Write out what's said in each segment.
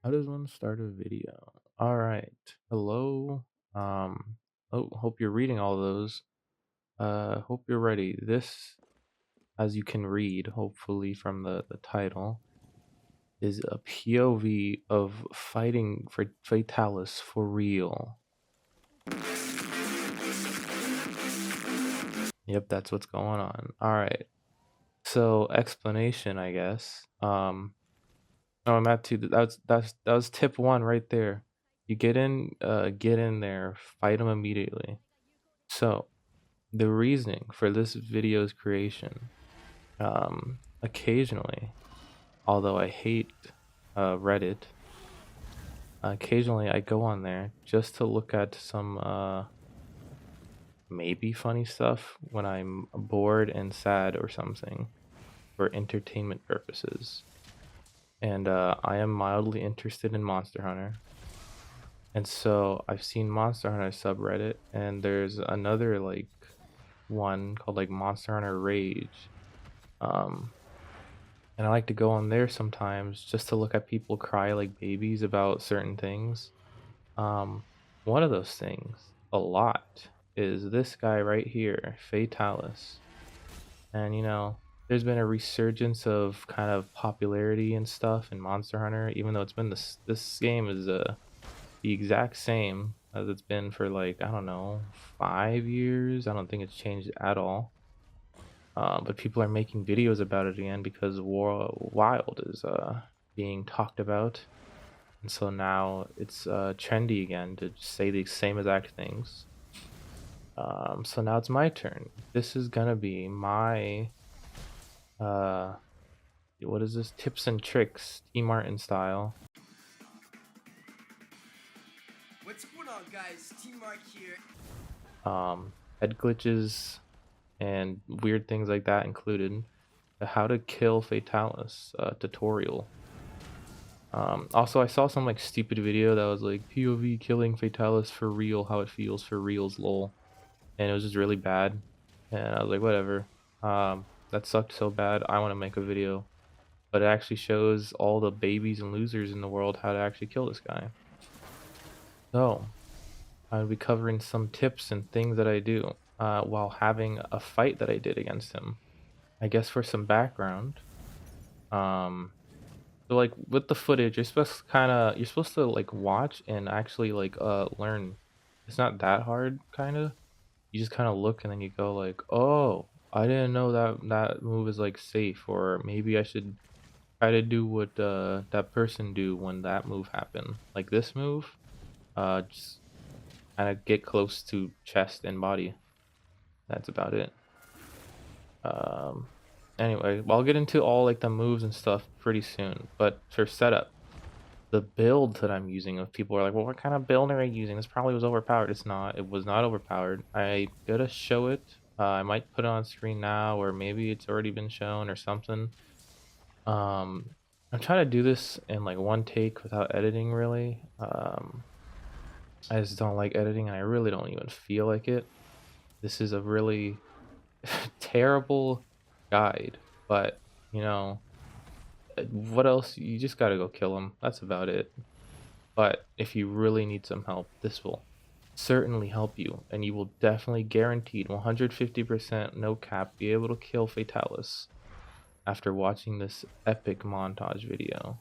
How does one start a video? All right. Hello. Hope you're reading all those. Hope you're ready. This, as you can read, hopefully from the title, is a POV of fighting for Fatalis for real. Yep, that's what's going on. All right. So explanation, I guess. Oh, I'm at two. That was tip one right there. You get in there, fight them immediately. So the reasoning for this video's creation, occasionally, although I hate Reddit, occasionally I go on there just to look at some maybe funny stuff when I'm bored and sad or something for entertainment purposes. And I am mildly interested in Monster Hunter. And so I've seen Monster Hunter subreddit, and there's another like one called like Monster Hunter Rage. Um, and I like to go on there sometimes just to look at people cry like babies about certain things. Um, one of those things, a lot, is this guy right here, Fatalis. And there's been a resurgence of kind of popularity and stuff in Monster Hunter, even though it's been this game is the exact same as it's been for like, I don't know, 5 years. I don't think it's changed at all. But people are making videos about it again because War Wild is being talked about, and so now it's trendy again to say the same exact things. So now it's my turn. This is gonna be my uh, what is this? Tips and tricks, Team Martin style. What's going on, guys? Team Mark here. Head glitches and weird things like that included. The how to kill Fatalis tutorial. Also, I saw some like stupid video that was like POV killing Fatalis for real, how it feels for reals, lol, and it was just really bad. And I was like, whatever. That sucked so bad. I want to make a video, but it actually shows all the babies and losers in the world how to actually kill this guy. So I'll be covering some tips and things that I do while having a fight that I did against him. I guess for some background. Um, So like with the footage, you're supposed to like watch and actually like learn. It's not that hard, kind of. You just kind of look and then you go like, "Oh, I didn't know that move is like safe," or maybe I should try to do what that person do when that move happened. Like this move, just kind of get close to chest and body. That's about it. Um anyway, I'll get into all like the moves and stuff pretty soon, but for setup, the build that I'm using, if people are like, well, what kind of build are you using? This probably was overpowered. It's not. It was not overpowered. I gotta show it. I might put it on screen now, or maybe it's already been shown or something. Um, I'm trying to do this in like one take without editing, really. I just don't like editing, and I really don't even feel like it. This is a really terrible guide, but what else? You just gotta go kill him. That's about it. But if you really need some help, this will certainly help you, and you will definitely guaranteed 150% no cap be able to kill Fatalis after watching this epic montage video.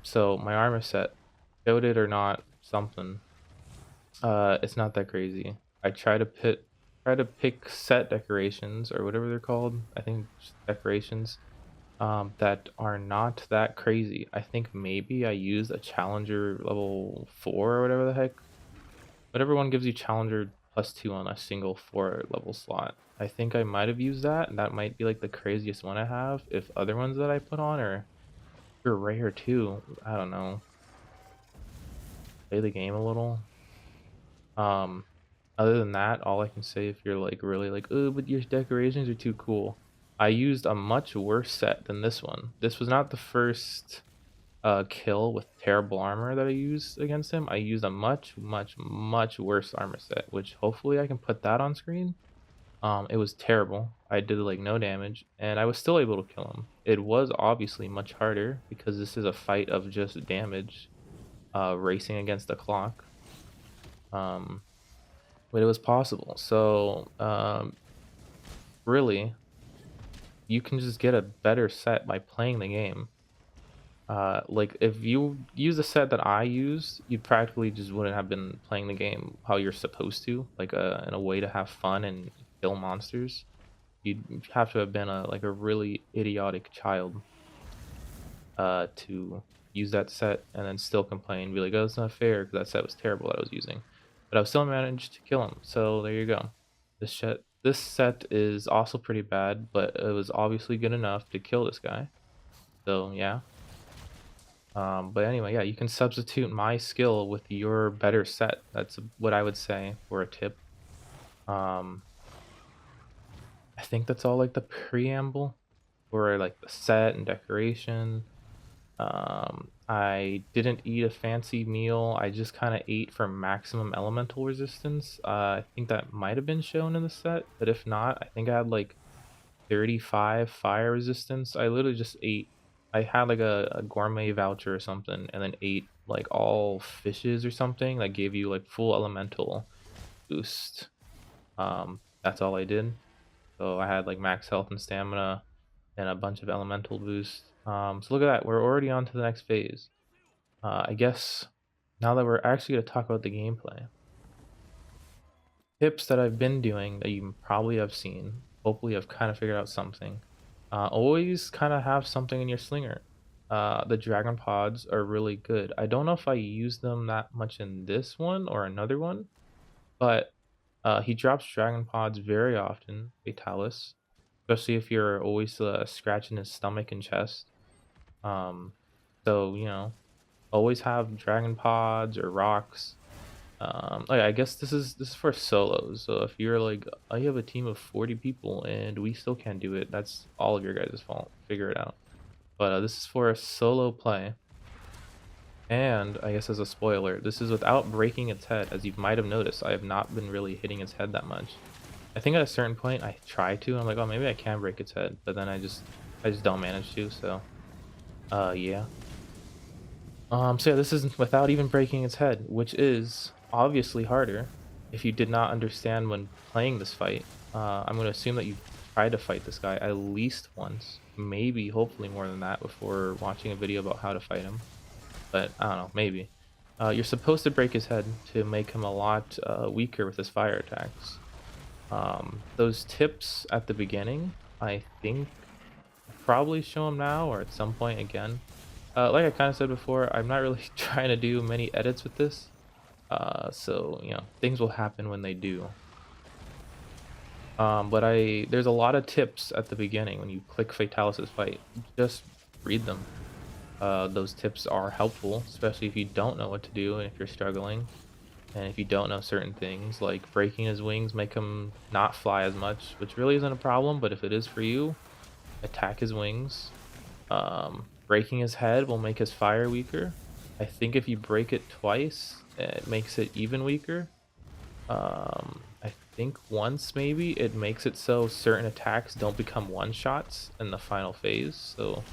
So my armor set, showed it or not, something. It's not that crazy. I try to pick set decorations or whatever they're called. I think just decorations that are not that crazy. I think maybe I used a challenger level 4 or whatever the heck. Whatever one gives you challenger +2 on a single 4 level slot. I think I might have used that, and that might be like the craziest one I have. If other ones that I put on are rare too, I don't know. Play the game a little. Um, Other than that, all I can say, if you're like really like, oh, but your decorations are too cool. I used a much worse set than this one. This was not the first kill with terrible armor that I used against him. I used a much, much, much worse armor set, which hopefully I can put that on screen. It was terrible. I did like no damage, and I was still able to kill him. It was obviously much harder because this is a fight of just damage, racing against the clock. Um, but it was possible. So, really, you can just get a better set by playing the game. Like if you use the set that I use, you practically just wouldn't have been playing the game how you're supposed to, like in a way to have fun and kill monsters. You'd have to have been a really idiotic child to use that set and then still complain, be like, "Oh, it's not fair," because that set was terrible that I was using. But I still managed to kill him. So there you go. This set is also pretty bad, but it was obviously good enough to kill this guy. So yeah. But anyway, yeah, you can substitute my skill with your better set. That's what I would say for a tip. Um, I think that's all like the preamble for like the set and decoration. I didn't eat a fancy meal. I just kind of ate for maximum elemental resistance. I think that might have been shown in the set, but if not, I think I had like 35 fire resistance. I literally just ate. I had like a gourmet voucher or something, and then ate like all fishes or something that gave you like full elemental boost. That's all I did. So I had like max health and stamina and a bunch of elemental boost. So look at that. We're already on to the next phase. I guess now that we're actually going to talk about the gameplay, tips that I've been doing that you probably have seen. Hopefully, I've kind of figured out something. Always kind of have something in your slinger. The dragon pods are really good. I don't know if I use them that much in this one or another one, but he drops dragon pods very often, Fatalis, especially if you're always scratching his stomach and chest. Um, so always have dragon pods or rocks. Like I guess this is for solos. So if you're like, I have a team of 40 people and we still can't do it, that's all of your guys' fault. Figure it out. But this is for a solo play. And I guess as a spoiler, this is without breaking its head. As you might have noticed, I have not been really hitting its head that much. I think at a certain point I try to, and I'm like, oh, maybe I can break its head, but then I just don't manage to. So, yeah. So yeah, this is without even breaking its head, which is obviously harder if you did not understand when playing this fight. I'm going to assume that you tried to fight this guy at least once, maybe, hopefully more than that before watching a video about how to fight him. But I don't know, maybe. You're supposed to break his head to make him a lot weaker with his fire attacks. Those tips at the beginning, I think, I'll probably show them now or at some point again. Like I kind of said before, I'm not really trying to do many edits with this. So, things will happen when they do. But there's a lot of tips at the beginning when you click Fatalis' fight. Just read them. Those tips are helpful, especially if you don't know what to do and if you're struggling. And if you don't know certain things, like breaking his wings make him not fly as much, which really isn't a problem, but if it is for you, attack his wings. Breaking his head will make his fire weaker. I think if you break it twice, it makes it even weaker. I think once maybe it makes it so certain attacks don't become one-shots in the final phase. So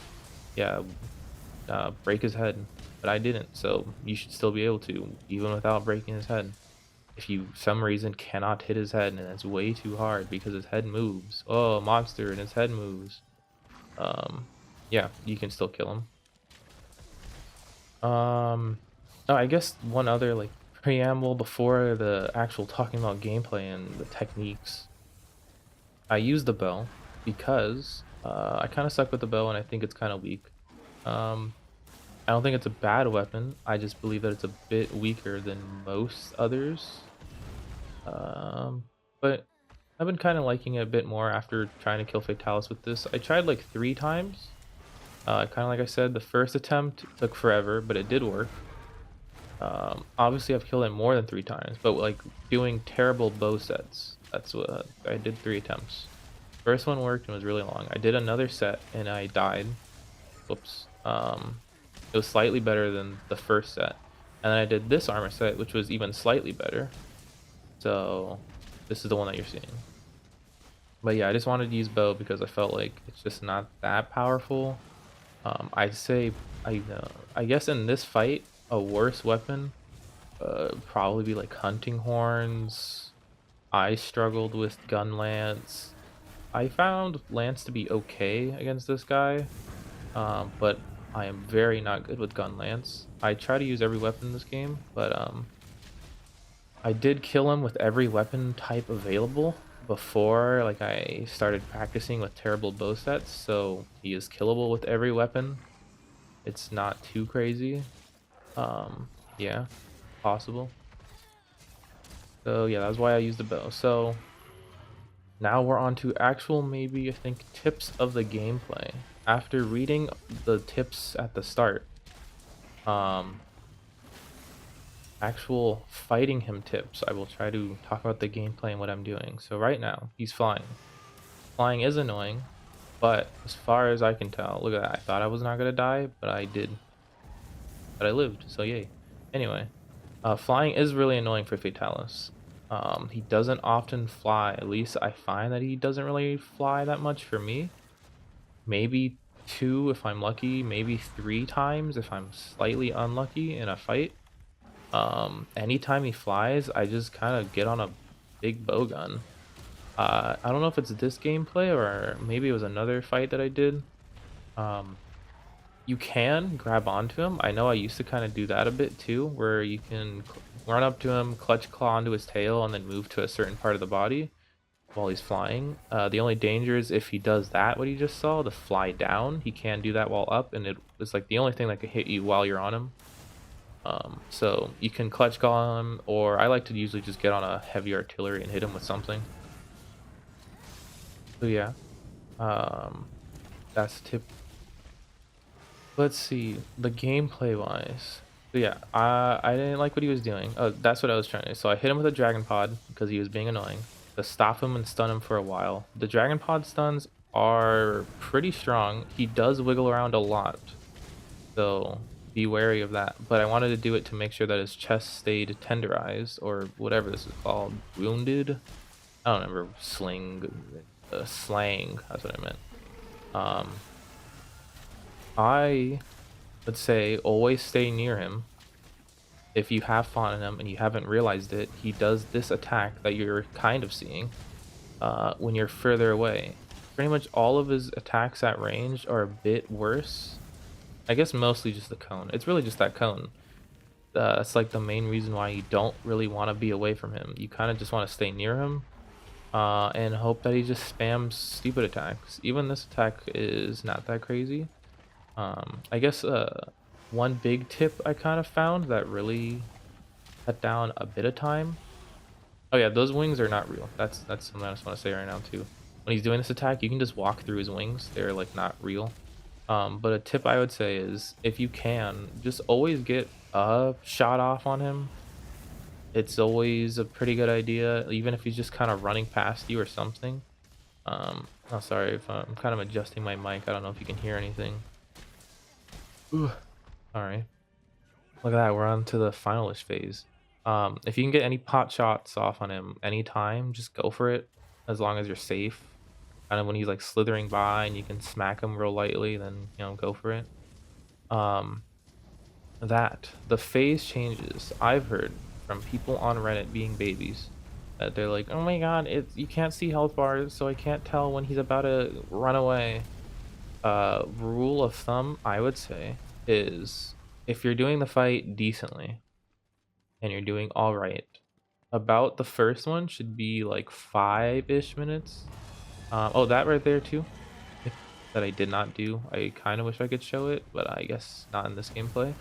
yeah, break his head. But I didn't, so you should still be able to, even without breaking his head. If you, some reason, cannot hit his head and it's way too hard because his head moves. Oh, monster and his head moves. Yeah, you can still kill him. Oh, I guess one other like preamble before the actual talking about gameplay and the techniques. I use the bow because I kind of suck with the bow and I think it's kind of weak. I don't think it's a bad weapon. I just believe that it's a bit weaker than most others. But I've been kind of liking it a bit more after trying to kill Fatalis with this. I tried like 3 times. Kind of like I said, the first attempt took forever, but it did work. Obviously I've killed it more than 3 times, but like doing terrible bow sets. That's what I did 3 attempts. First one worked and was really long. I did another set and I died. Whoops. It was slightly better than the first set. And then I did this armor set, which was even slightly better. So this is the one that you're seeing. But yeah, I just wanted to use bow because I felt like it's just not that powerful. I'd say I guess in this fight, a worse weapon probably be like hunting horns. I struggled with gun lance. I found lance to be okay against this guy, but I am very not good with gun lance. I try to use every weapon in this game, but I did kill him with every weapon type available before like I started practicing with terrible bow sets, so he is killable with every weapon. It's not too crazy. Yeah, possible. So yeah, that's why I used the bow. So now we're on to actual maybe I think tips of the gameplay. After reading the tips at the start, um actual fighting him tips, I will try to talk about the gameplay and what I'm doing. So right now, he's flying. Flying is annoying, but as far as I can tell, look at that. I thought I was not gonna die, but I did. But I lived, so yay. Anyway, flying is really annoying for Fatalis. He doesn't often fly. At least I find that he doesn't really fly that much for me. Maybe two if I'm lucky, maybe three times if I'm slightly unlucky in a fight. Anytime he flies, I just kind of get on a big bow gun. I don't know if it's this gameplay or maybe it was another fight that I did. Um, you can grab onto him. I know I used to kind of do that a bit too, where you can run up to him, clutch claw onto his tail, and then move to a certain part of the body while he's flying. The only danger is if he does that, what you just saw, the fly down. He can do that while up, and it's like the only thing that could hit you while you're on him. So you can clutch claw him, or I like to usually just get on a heavy artillery and hit him with something. So yeah, um, that's tip. Let's see the gameplay wise. So yeah, I didn't like what he was doing. Oh, that's what I was trying to. So I hit him with a dragon pod because he was being annoying. To stop him and stun him for a while. The dragon pod stuns are pretty strong. He does wiggle around a lot, so be wary of that. But I wanted to do it to make sure that his chest stayed tenderized, or whatever this is called, wounded. I don't remember slang. That's what I meant. Um, I would say always stay near him. If you have fought on him and you haven't realized it, he does this attack that you're kind of seeing when you're further away. Pretty much all of his attacks at range are a bit worse. I guess mostly just the cone. It's really just that cone. That's like the main reason why you don't really want to be away from him. You kind of just want to stay near him and hope that he just spams stupid attacks. Even this attack is not that crazy. I guess one big tip I kind of found that really cut down a bit of time. Oh yeah, those wings are not real. That's something I just want to say right now too. When he's doing this attack, you can just walk through his wings. They're like not real. But a tip I would say is if you can, just always get a shot off on him. It's always a pretty good idea, even if he's just kind of running past you or something. Oh, sorry if I'm kind of adjusting my mic. I don't know if you can hear anything. Ooh. All right. Look at that. We're on to the finalish phase. If you can get any pot shots off on him anytime, just go for it. As long as you're safe. Kind of when he's like slithering by and you can smack him real lightly, then go for it. Um, the phase changes. I've heard from people on Reddit being babies that they're like, "Oh my god, you can't see health bars, so I can't tell when he's about to run away." Rule of thumb, I would say, is if you're doing the fight decently and you're doing all right, about the first one should be like 5-ish minutes. Oh, that right there too. That I did not do. I kind of wish I could show it, but I guess not in this gameplay.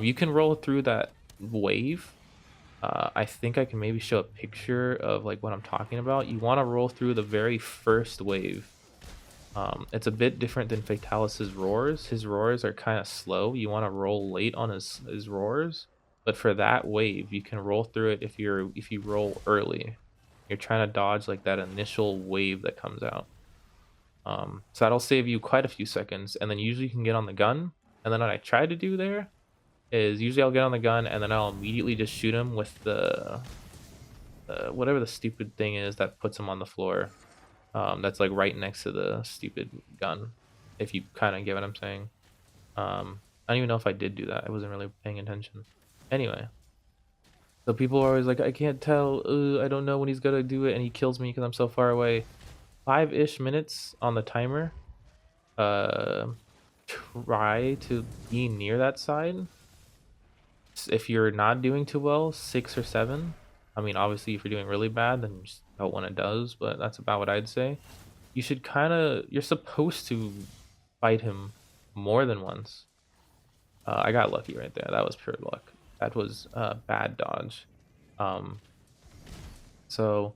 You can roll through that wave. I think I can maybe show a picture of like what I'm talking about. You want to roll through the very first wave. It's a bit different than Fatalis's roars. His roars are kind of slow. You want to roll late on his roars, but for that wave, you can roll through it if you roll early. You're trying to dodge like that initial wave that comes out. So that'll save you quite a few seconds, and then usually you can get on the gun. And then what I try to do there is usually I'll get on the gun and then I'll immediately just shoot him with the whatever the stupid thing is that puts him on the floor. That's like right next to the stupid gun, if you kind of get what I'm saying. I don't even know if I did do that. I wasn't really paying attention. Anyway, so people are always like, I can't tell. I don't know when he's gonna do it, and he kills me because I'm so far away. 5-ish minutes on the timer. Uh, Try to be near that side. If you're not doing too well, 6 or 7. I mean, obviously, if you're doing really bad, then just don't when it does. But that's about what I'd say. You should kind of. You're supposed to fight him more than once. I got lucky right there. That was pure luck. That was bad dodge. Um, so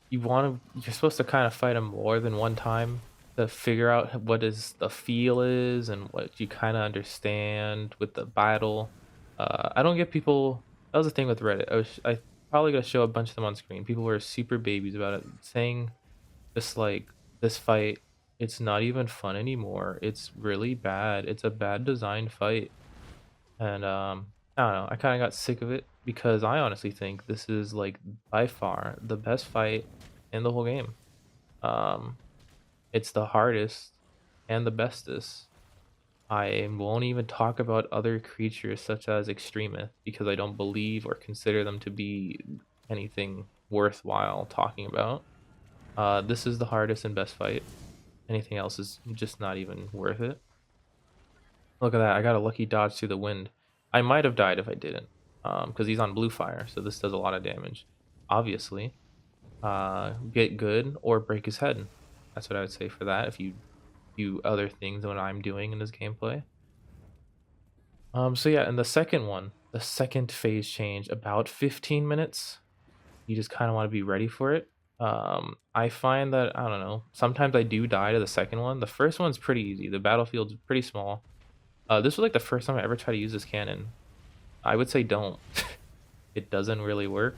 you're supposed to kind of fight him more than one time to figure out what is the feel is and what you kind of understand with the battle. I don't get people. That was the thing with Reddit. I probably gonna show a bunch of them on screen. People were super babies about it, saying just like this fight, it's not even fun anymore. It's really bad. It's a bad designed fight. And I don't know, I kind of got sick of it because I honestly think this is like by far the best fight in the whole game. Um, it's the hardest and the bestest. I won't even talk about other creatures such as Extremith because I don't believe or consider them to be anything worthwhile talking about. This is the hardest and best fight. Anything else is just not even worth it. Look at that, I got a lucky dodge through the wind. I might have died if I didn't, because he's on blue fire, so this does a lot of damage. Obviously, get good or break his head. That's what I would say for that if you do other things than what I'm doing in this gameplay. So yeah, and the second one, the second phase change, about 15 minutes. You just kind of want to be ready for it. I find that, I don't know, sometimes I do die to the second one. The first one's pretty easy. The battlefield's pretty small. This was like the first time I ever tried to use this cannon. I would say don't. It doesn't really work.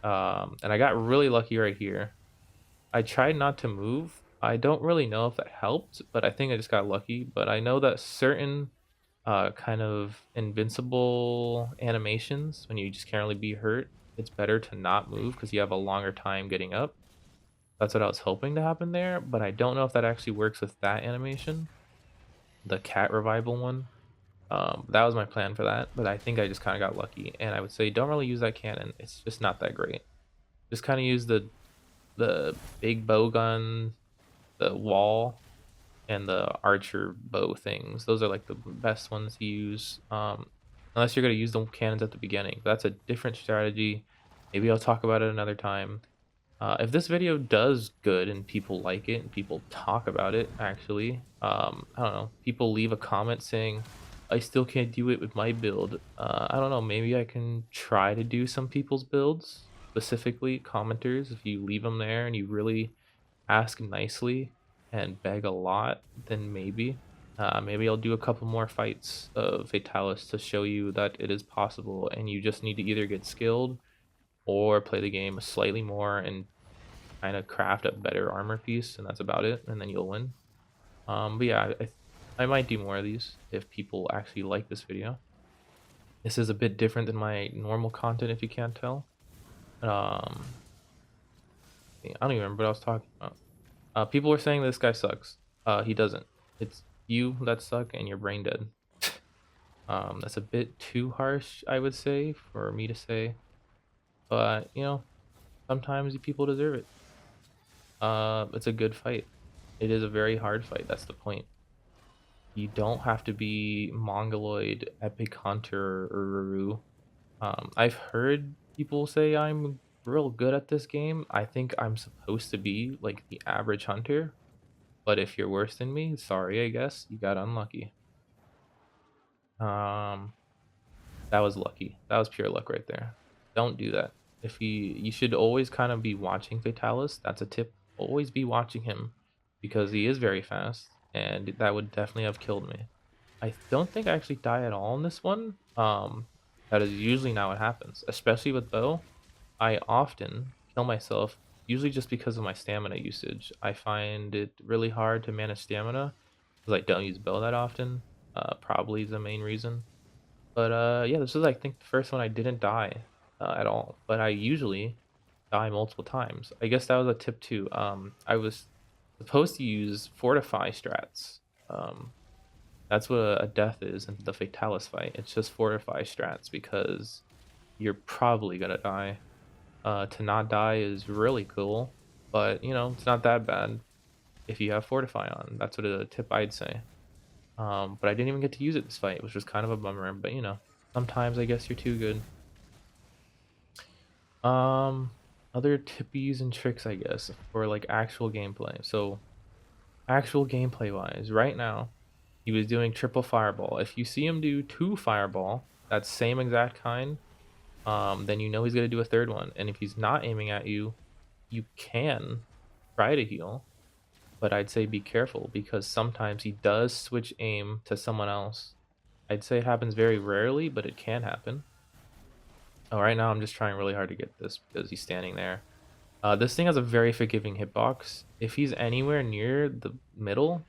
And I got really lucky right here. I tried not to move. I don't really know if that helped, but I think I just got lucky. But I know that certain kind of invincible animations, when you just can't really be hurt, it's better to not move because you have a longer time getting up. That's what I was hoping to happen there, but I don't know if that actually works with that animation, the cat revival one. That was my plan for that, but I think I just kind of got lucky. And I would say don't really use that cannon. It's just not that great. Just kind of use the big bow gun, the wall, and the archer bow things. Those are like the best ones to use. Unless you're gonna use the cannons at the beginning. That's a different strategy. Maybe I'll talk about it another time. If this video does good and people like it and people talk about it, actually, I don't know, people leave a comment saying, I still can't do it with my build. I don't know, maybe I can try to do some people's builds, specifically commenters. If you leave them there and you really ask nicely and beg a lot, then maybe. Maybe I'll do a couple more fights of Fatalis to show you that it is possible and you just need to either get skilled or play the game slightly more and kind of craft a better armor piece, and that's about it, and then you'll win. But yeah, I might do more of these if people actually like this video. This is a bit different than my normal content, if you can't tell. Um, I don't even remember what I was talking about. People were saying this guy sucks. He doesn't. It's you that suck and you're brain dead. That's a bit too harsh, I would say, for me to say. But, you know, sometimes people deserve it. It's a good fight. It is a very hard fight. That's the point. You don't have to be Mongoloid, Epic Hunter, or Ruru. I've heard people say I'm real good at this game. I think I'm supposed to be like the average hunter. But if you're worse than me, sorry, I guess. You got unlucky. Um, that was lucky. That was pure luck right there. Don't do that. If you should always kind of be watching Fatalis. That's a tip. Always be watching him because he is very fast and that would definitely have killed me. I don't think I actually die at all in this one. That is usually not what happens, especially with bow. I often kill myself, usually just because of my stamina usage. I find it really hard to manage stamina because I don't use bow that often. Probably the main reason. But yeah, this is I think the first one I didn't die at all. But I usually die multiple times. I guess that was a tip too. I was supposed to use fortify strats. That's what a death is in the Fatalis fight. It's just fortify strats because you're probably gonna die. To not die is really cool, but you know, it's not that bad if you have fortify on. That's what a tip I'd say. But I didn't even get to use it this fight, which was kind of a bummer, but you know, sometimes I guess you're too good. Um, Other tippies and tricks, I guess, for like actual gameplay. So, actual gameplay wise, right now, he was doing triple fireball. If you see him do two fireball, that same exact kind, then you know he's gonna do a third one. And if he's not aiming at you, you can try to heal, but I'd say be careful because sometimes he does switch aim to someone else. I'd say it happens very rarely, but it can happen. Oh, right now I'm just trying really hard to get this because he's standing there. This thing has a very forgiving hitbox. If he's anywhere near the middle,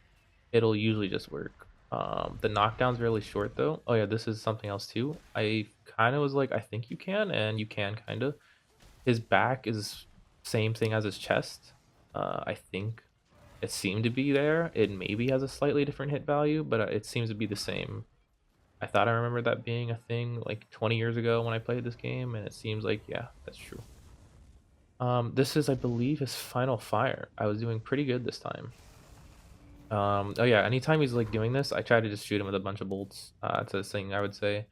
it'll usually just work. The knockdown's really short though. Oh yeah, this is something else too. I kind of was like, I think you can, and you can kind of. His back is same thing as his chest. I think it seemed to be there. It maybe has a slightly different hit value, but it seems to be the same. I thought I remember that being a thing like 20 years ago when I played this game, and it seems like, yeah, that's true. This is, I believe, his final fire. I was doing pretty good this time. Oh yeah, anytime he's like doing this, I try to just shoot him with a bunch of bolts. It's a thing I would say.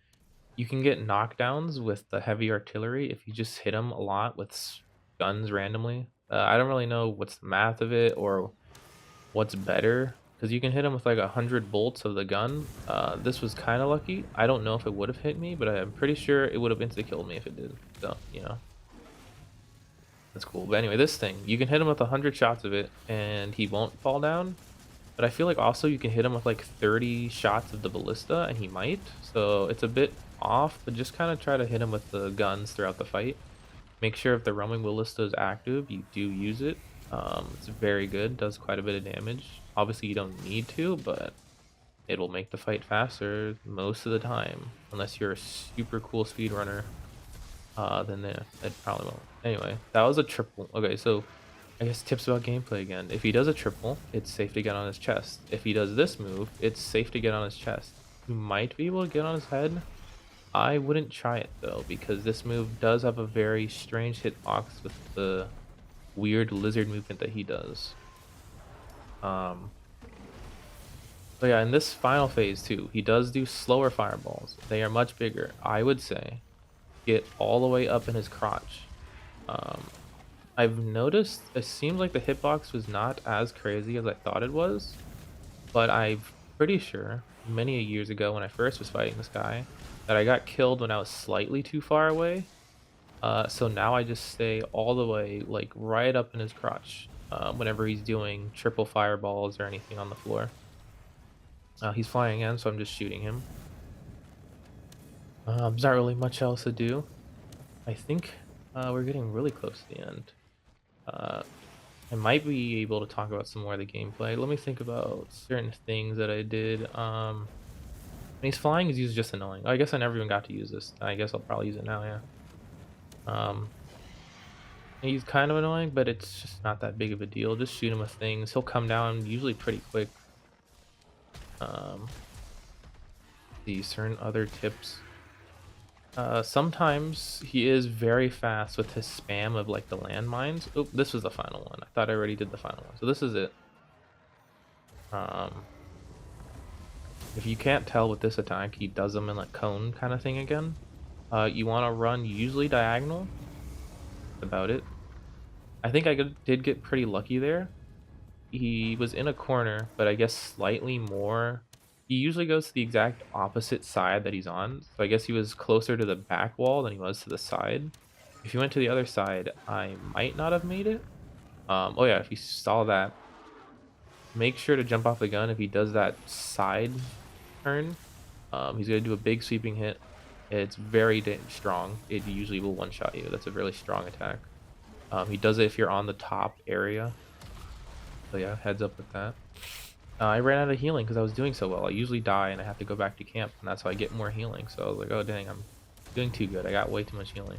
You can get knockdowns with the heavy artillery if you just hit him a lot with guns randomly. I don't really know what's the math of it or what's better because you can hit him with like 100 bolts of the gun. This was kind of lucky. I don't know if it would have hit me, but I'm pretty sure it would have insta killed me if it did. So you know, that's cool. But anyway, this thing you can hit him with 100 shots of it and he won't fall down. But I feel like also you can hit him with like 30 shots of the ballista and he might. So it's a bit off, but just kind of try to hit him with the guns throughout the fight. Make sure if the roaming ballista is active, you do use it. It's very good, does quite a bit of damage. Obviously you don't need to, but it will make the fight faster most of the time. Unless you're a super cool speedrunner, then yeah, it probably won't. Anyway, that was a triple. Okay, so I guess tips about gameplay again. If he does a triple, it's safe to get on his chest. If he does this move, it's safe to get on his chest. You might be able to get on his head. I wouldn't try it though, because this move does have a very strange hitbox with the weird lizard movement that he does. So yeah, in this final phase too, he does do slower fireballs. They are much bigger. I would say get all the way up in his crotch. I've noticed it seems like the hitbox was not as crazy as I thought it was, but I'm pretty sure many years ago when I first was fighting this guy that I got killed when I was slightly too far away. So now I just stay all the way like right up in his crotch whenever he's doing triple fireballs or anything on the floor. He's flying in, so I'm just shooting him. There's not really much else to do. I think we're getting really close to the end. I might be able to talk about some more of the gameplay. Let me think about certain things that I did. When he's flying, he's usually just annoying. I guess I never even got to use this. I guess I'll probably use it now, yeah. He's kind of annoying, but it's just not that big of a deal. Just shoot him with things. He'll come down usually pretty quick. These certain other tips. Sometimes he is very fast with his spam of like the landmines. Oh, this was the final one. I thought I already did the final one. So this is it. If you can't tell with this attack, he does them in like cone kind of thing again. You want to run usually diagonal. That's about it. I think I did get pretty lucky there. He was in a corner, but I guess slightly more. He usually goes to the exact opposite side that he's on. So I guess he was closer to the back wall than he was to the side. If he went to the other side, I might not have made it. Oh yeah, if you saw that, make sure to jump off the gun. If he does that side turn, he's going to do a big sweeping hit. It's very strong. It usually will one-shot you. That's a really strong attack. He does it if you're on the top area. So yeah, heads up with that. I ran out of healing because I was doing so well. I usually die and I have to go back to camp, and that's how I get more healing. So I was like, oh dang, I'm doing too good. I got way too much healing.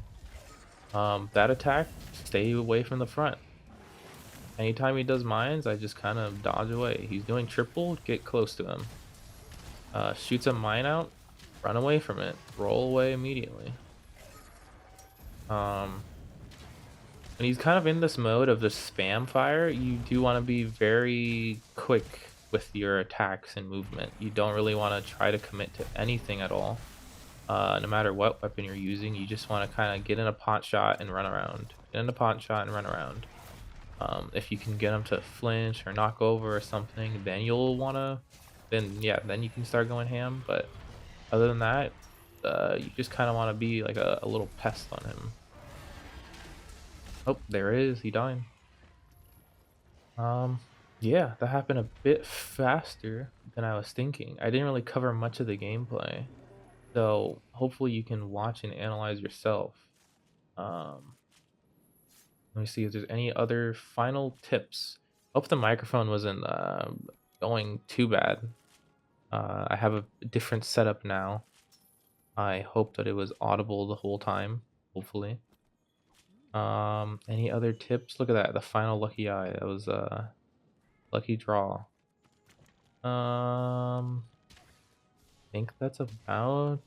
That attack, stay away from the front. Anytime he does mines, I just kind of dodge away. He's doing triple, get close to him. Shoots a mine out, run away from it, roll away immediately. Um, when he's kind of in this mode of the spam fire, you do want to be very quick with your attacks and movement. You don't really want to try to commit to anything at all. No matter what weapon you're using, you just want to kind of get in a pot shot and run around. Get in a pot shot and run around. If you can get them to flinch or knock over or something, then you'll want to, then yeah, then you can start going ham. But other than that, you just kind of want to be like a little pest on him. Oh, there it is. He died. Um, yeah, that happened a bit faster than I was thinking. I didn't really cover much of the gameplay, so hopefully you can watch and analyze yourself. Um, Let me see if there's any other final tips. Hope the microphone wasn't going too bad. I have a different setup now. I hope that it was audible the whole time, hopefully. Any other tips? Look at that, the final lucky eye. That was a lucky draw. Think that's about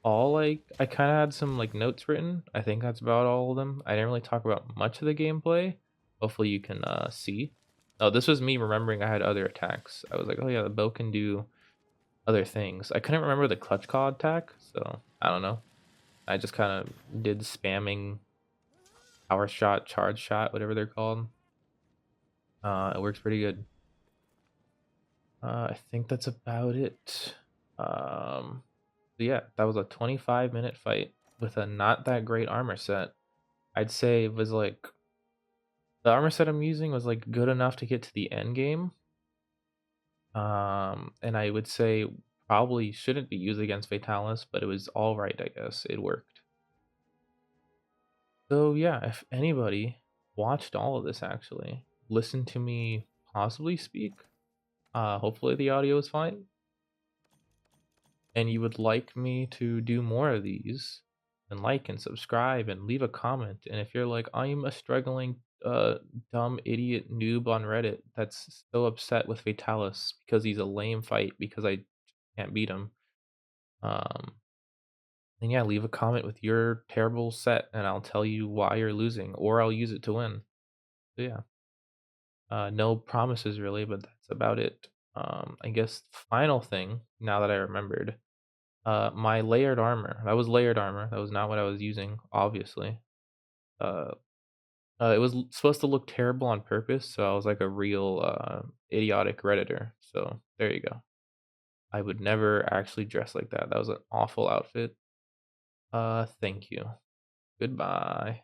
all. Like, I kind of had some like notes written. I think that's about all of them. I didn't really talk about much of the gameplay. Hopefully you can see. Oh, this was me remembering I had other attacks. I was like, oh yeah, the bow can do other things. I couldn't remember the clutch claw attack, so I don't know. I just kind of did spamming power shot, charge shot, whatever they're called. It works pretty good. I think that's about it. So yeah, that was a 25-minute fight with a not that great armor set. I'd say it was like the armor set I'm using was like good enough to get to the end game. And I would say probably shouldn't be used against Fatalis, but it was all right, I guess. It worked. So yeah, if anybody watched all of this actually, listened to me possibly speak, hopefully the audio is fine, and you would like me to do more of these, then like and subscribe and leave a comment. And if you're like, I'm a struggling dumb idiot noob on Reddit that's so upset with Fatalis because he's a lame fight because I can't beat him, um then yeah, leave a comment with your terrible set and I'll tell you why you're losing, or I'll use it to win. So yeah, no promises really, but that's about it. I guess final thing, now that I remembered, my layered armor. That was layered armor. That was not what I was using, obviously. Uh, it was supposed to look terrible on purpose, so I was like a real idiotic redditor. So there you go. I would never actually dress like that. That was an awful outfit. Thank you. Goodbye.